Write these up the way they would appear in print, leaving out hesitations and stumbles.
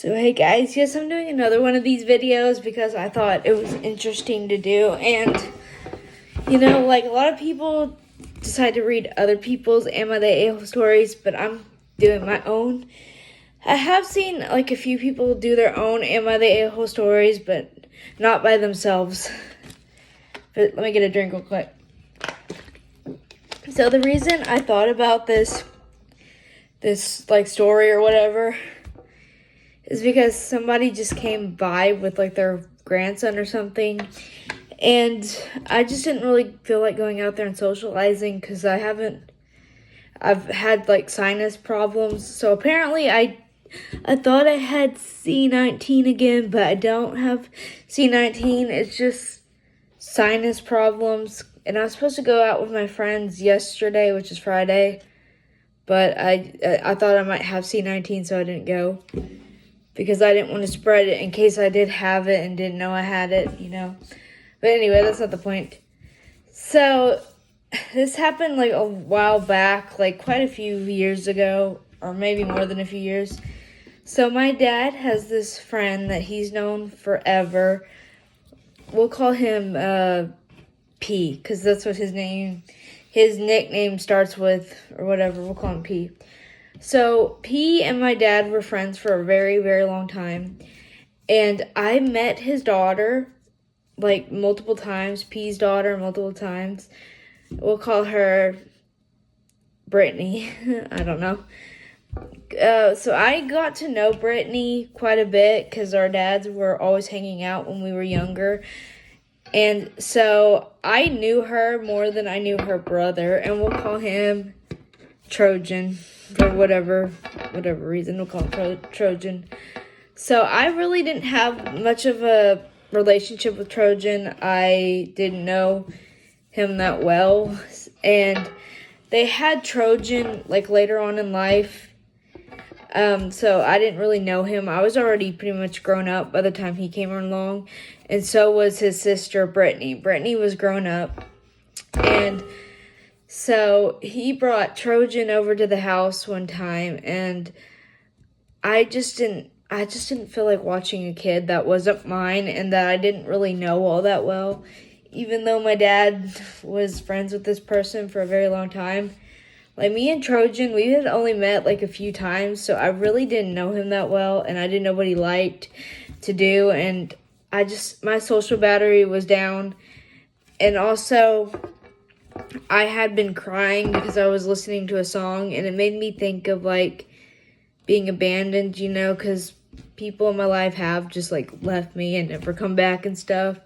So hey guys, yes, I'm doing another one of these videos because I thought it was interesting to do. And like a lot of people decide to read other people's Am I the A-hole stories, but I'm doing my own. I have seen like a few people do their own Am I the A-hole stories, but not by themselves. But let me get a drink real quick. So the reason I thought about this like story or whatever is because somebody just came by with like their grandson or something, and I just didn't really feel like going out there and socializing because I've had like sinus problems. So apparently I thought I had C19 again, but I don't have C19. It's just sinus problems. And I was supposed to go out with my friends yesterday, which is Friday, but I thought I might have C19, so I didn't go because I didn't want to spread it in case I did have it and didn't know I had it, But anyway, that's not the point. So this happened like a while back, like quite a few years ago, or maybe more than a few years. So my dad has this friend that he's known forever. We'll call him P, because that's what his nickname starts with, or whatever. We'll call him P. So P and my dad were friends for a very, very long time. And I met his daughter like multiple times, P's daughter multiple times. We'll call her Brittany. I don't know. So I got to know Brittany quite a bit because our dads were always hanging out when we were younger. And so I knew her more than I knew her brother, and we'll call him Trojan for whatever reason. We'll call him Trojan. So I really didn't have much of a relationship with Trojan. I didn't know him that well, and they had Trojan like later on in life. So I didn't really know him. I was already pretty much grown up by the time he came along, and so was his sister Brittany. Brittany was grown up, and so he brought Trojan over to the house one time, and I just didn't feel like watching a kid that wasn't mine and that I didn't really know all that well. Even though my dad was friends with this person for a very long time. Like me and Trojan, we had only met like a few times, so I really didn't know him that well, and I didn't know what he liked to do, and my social battery was down. And also, I had been crying because I was listening to a song, and it made me think of like being abandoned, because people in my life have just like left me and never come back and stuff,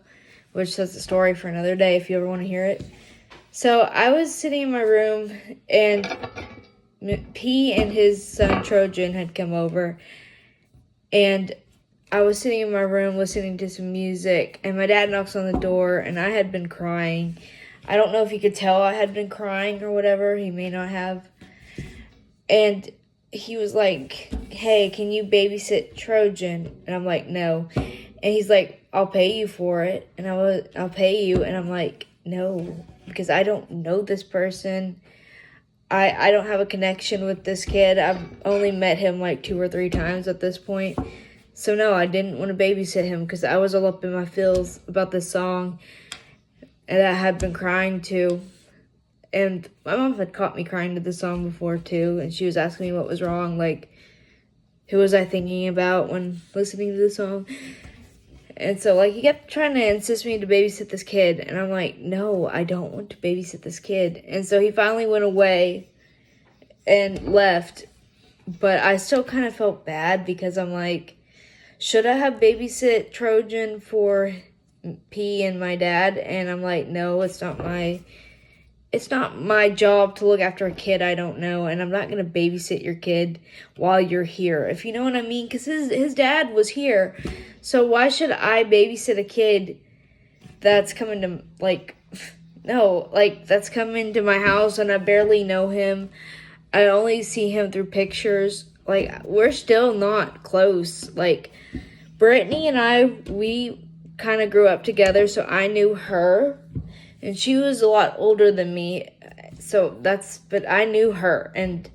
which that's a story for another day if you ever want to hear it. So I was sitting in my room, and P and his son Trojan had come over, and I was sitting in my room listening to some music, and my dad knocks on the door, and I had been crying. I don't know if he could tell I had been crying or whatever. He may not have. And he was like, "Hey, can you babysit Trojan?" And I'm like, "No." And he's like, "I'll pay you for it." And I'll pay you. And I'm like, "No, because I don't know this person. I don't have a connection with this kid. I've only met him like 2 or 3 times at this point. So no, I didn't want to babysit him because I was all up in my feels about this song, and I had been crying too. And my mom had caught me crying to the song before too, and she was asking me what was wrong, like who was I thinking about when listening to the song. And so like he kept trying to insist me to babysit this kid, and I'm like, no, I don't want to babysit this kid. And so he finally went away and left, but I still kind of felt bad because I'm like, should I have babysit Trojan for P and my dad? And I'm like, no, it's not my job to look after a kid I don't know, and I'm not going to babysit your kid while you're here, if you know what I mean, because his dad was here. So why should I babysit a kid that's coming to, that's coming to my house and I barely know him? I only see him through pictures. Like, we're still not close. Like, Brittany and I, we kind of grew up together, so I knew her. And she was a lot older than me, but I knew her, and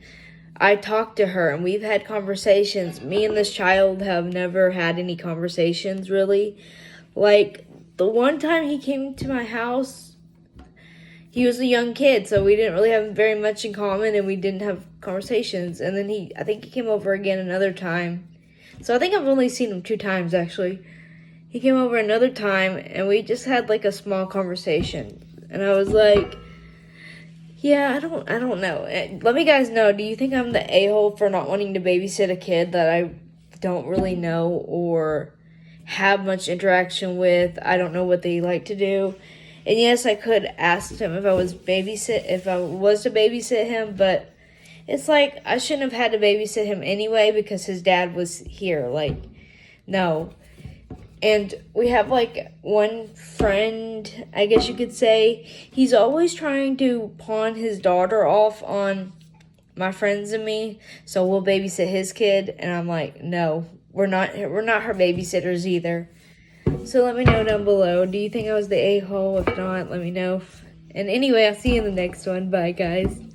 I talked to her and we've had conversations. Me and this child have never had any conversations really. Like the one time he came to my house, he was a young kid, so we didn't really have very much in common and we didn't have conversations. And then I think he came over again another time. So I think I've only seen him 2 times actually. He came over another time and we just had like a small conversation. And I was like, yeah, I don't know. Let me guys know, do you think I'm the a-hole for not wanting to babysit a kid that I don't really know or have much interaction with? I don't know what they like to do. And yes, I could ask him if I was to babysit him, but it's like I shouldn't have had to babysit him anyway because his dad was here. Like, no. And we have like one friend, I guess you could say, he's always trying to pawn his daughter off on my friends and me, so we'll babysit his kid. And I'm like, no, we're not her babysitters either. So let me know down below. Do you think I was the a-hole? If not, let me know. And anyway, I'll see you in the next one. Bye, guys.